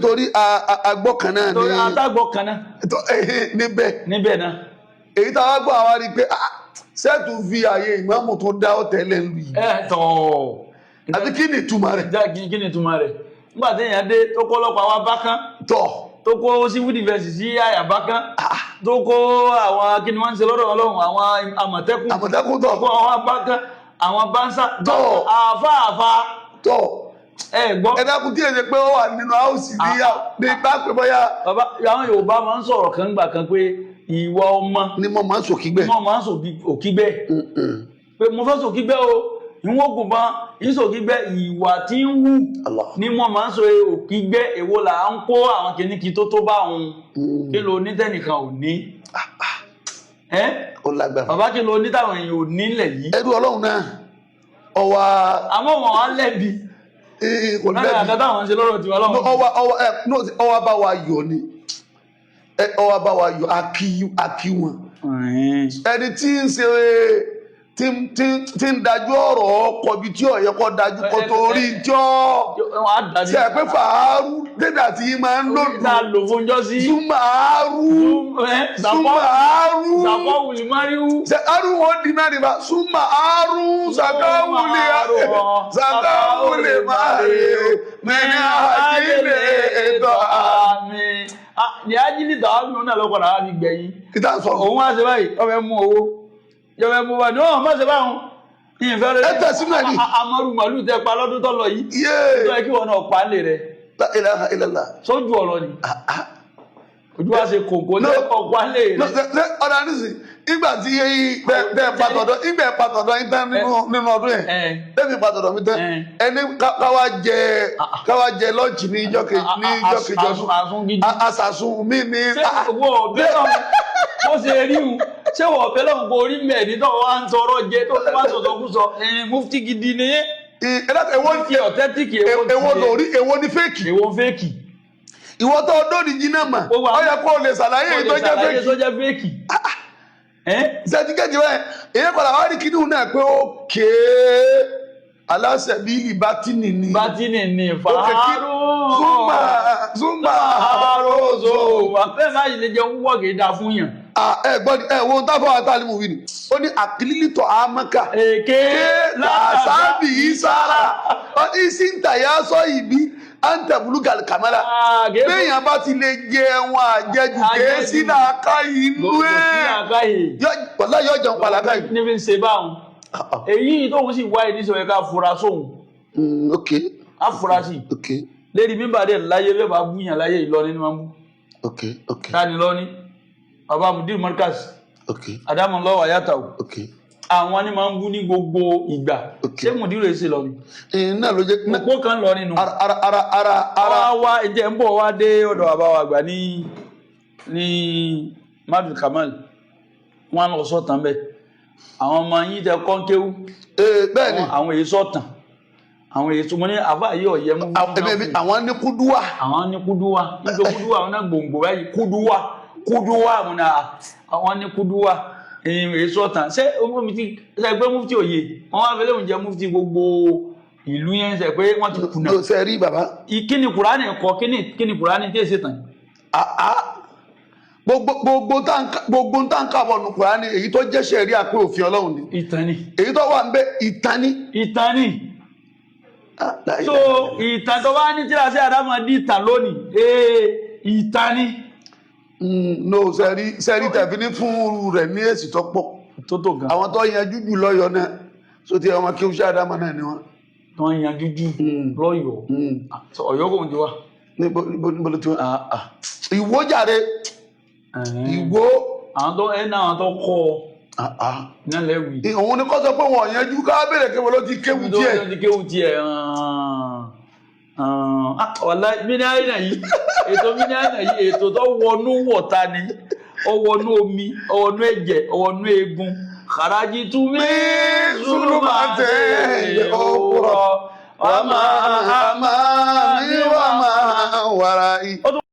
torí agbọ́ kan náà ni torí àtàgbọ́ kan náà níbẹ̀ náà èyí táwa gbọ́ àwa rí i pé sẹ́ẹ̀tù fi àyè ìmáàmù tó dá ọ̀tẹ̀lẹ̀ lù yìí àti kí ni ìtumọ̀ rẹ̀. kí ni ìtumọ̀ rẹ̀ nígbà tí èèyàn dé tó kọ́ ọlọ́pàá wa bá kán tó kó civil defence sí àyàbá kán tó kó àwọn kí ni wọ́n ń ṣe lọ́dọ̀ ọlọ́run àwọn àmọ̀tẹ́kùn tó kó àwọn abákán àwọn bánsá àfáàfá gbọ́. ẹ dákun tí èdè pé ó wà nínú áùsì ní bá pé bóyá. bàbá àwọn Yorùbá máa ń sọ̀rọ̀ kan gbà kan pé ìwà ọmọ ni mo máa ń sòkígbẹ́. pé mo fẹ́ sòkígbẹ́ o ìwọ̀n ogun bá ìsòkígbẹ́ ìwà tí ń wù ní wọ́n máa ń sọ òkígbẹ́ èwo là ń kó àwọn kìnnìkì tó bá òun kí ló ní tẹ́nìkan ò ní. ó lágbára. bàbá kí ló ní táwọn èèyàn ò ní lẹ̀ yìí. ẹrú Ọlọ́run náà ọwà. àmọ́ wọn á lẹ́bi. kò lẹ́bi láti àtàtà àwọn ṣe lọ́rọ̀ tiwa lọ́wọ́. ọwà bá wa yọ ni ọwà bá wa yọ akí wọn. ẹni tí ń ṣe tí ń dájú ọ̀rọ̀ ọkọ̀ bíi tí ọ̀yẹ́ kọ́ dájú kọ́ torí tí ṣe pé fàárù dédé àti yìí máa ń lò súnmàárù sàkọ́wùlì máríwú sàkọ́wù wọn di mẹ́rin bá súnmàárù sàkọ́wùlì máríwú mẹ́rin àjílẹ̀ ètò àmì. ní ajílẹ̀ tàwọn náà lọ́kọ̀ọ́ náà fi gbẹ̀yìn. kí tá à ń sọ. òun wá sí báyìí ọbẹ̀ mú owó jọba ẹ̀bùn wà ní ọ̀hún mọ́sẹ̀ báwọn ìfẹ́ rẹ̀ àmọ́rù màlúù tẹ pa lọ́dún tó lọ yìí tó yẹ kí wọn náà pa lè rẹ̀ sójú ọ̀rọ̀ ni ojú wa ṣe kòkó lẹ́kọ̀ọ́ pa lè rẹ̀. ọ̀dà nísì ìgbà tí bẹ́ẹ̀ pàtọ̀dọ̀ yín tán nínú ọdún yẹn bẹ́ẹ̀ fi pàtọ̀dọ̀ mi tán ẹni káwá jẹ lọ́ọ̀jì ní ìjọ kejì ọdún àṣàṣùn mi ní. ṣé owó ọ̀bẹ náà bó ṣe rí un ṣé wọ́n ọ̀bẹ náà kò rí mẹ́ẹ̀ẹ́dì tó wá ń tọrọ jẹ tó wá sọ̀tọ̀ kú sọ mufti gidi ni yẹn. mufti authentic èwo ni fẹ́ẹ̀kì. ìwọ tó dóòdì jiná mà ó yẹ kó o lè ṣàlàyé èyí tó jẹ́ fẹ́ẹ̀kì. sẹ́tíkẹ́tì rẹ̀ èyí padà wá rí kíní náà pé ó kéé aláṣẹ bíi bátínì ni fàárò zumba àròzò àfẹ́ máa yìí lè jẹun wọ́ kì í dáa fún yàn. wo tábọ̀ àtàlímù wí ni ó ní àkìlítọ̀ àmọ́ká èké làṣàbì ìsára ìsìntàyà sọ ìbí àǹtẹ̀bùlù kàmẹ́rà béèyàn bá ti lè jẹ ẹ̀wọ̀n àjẹjù kéésì náà ká inú wàlá yóò jẹun pàlàkà yìí. níbi ń ṣe báwọn èyí tóun sì wáyé ní sọ̀rọ̀ ká fura sóhun. afurasí lédi mímbà dé láyé bẹ́ẹ̀ bá búyàn láyé Ìlọrin ni wọ́n bú. tani lọ́ní bàbá mudir markaz adamu lọ́wọ́ ayátàwó àwọn ni máa ń bú ní gbogbo ìgbà ṣé mudir rẹ̀ ṣe lọ ni. náà ló jẹ́ òpó kan lọ nínú. ara wa ẹ̀jẹ̀ ń bọ̀ wá dé ọ̀dọ̀ bàbá wa àgbà ní Madu Kamal wọn lọ sọ̀tàn bẹ́ẹ̀ àwọn ọmọ yín tẹ kọ́ńkéwú bẹ́ẹ̀ni àwọn èyí sọ̀tàn àwọn èyí tó mọ ní àbá yìí ọ̀yẹ́ mú. àwọn ní kúdúwà. nígbà kúdúwà àwọn náà gbòǹgbò báyìí kúdúwà àwọn ní kúdúwà èyí sọ̀tàn ṣé pé mufti òye wọn wá fẹlẹ́ oúnjẹ mufti gbogbo ìlú yẹn ṣe pé wọ́n ti kùnà. yóò ṣe rí bàbá. kíni Kùránì kọ kíni Kùránì tí èsì tàn. gbogbo táǹkà bọ̀ nù Kùránì èyí tó jẹ́ ṣẹ̀rí àpé òfin Ọlọ́run ni. ìtàn ni. èyí tó wà ń bẹ ìtàn ni. so ìtàn tó bá ní tíra sí àdámọ̀ di ìtàn lónìí ìtàn ni. no sẹ́rí tàbí ní fún rẹ̀ ní èsì tó pọ̀ àwọn tó yanjú jù lọ́yọ̀ náà so ti ọmọ kí o ṣe àdámọ̀ náà ni wọ́n. tó yanjú jù lọ́yọ̀ Ọ̀yọ́ kò ń jẹ wá. níbo ló ti wá. Ìwó jàre Ìwó. àwọn tó kọ́ náà lẹ́wì. òun ni kọ́ sọ pé wọ́n yanjú ká bẹ̀rẹ̀ kí wọ́n ló ti kéwu tiẹ̀. wàlá mílíọ̀nù yìí ètò tó wọnú wọ̀ta ni ọwọ́nú omi ọwọ́nú ẹ̀jẹ̀ ọwọ́nú eegun kàràjì tún mí zulumate òwúrọ̀ wàmà àmà ní wàmà wàrà yìí.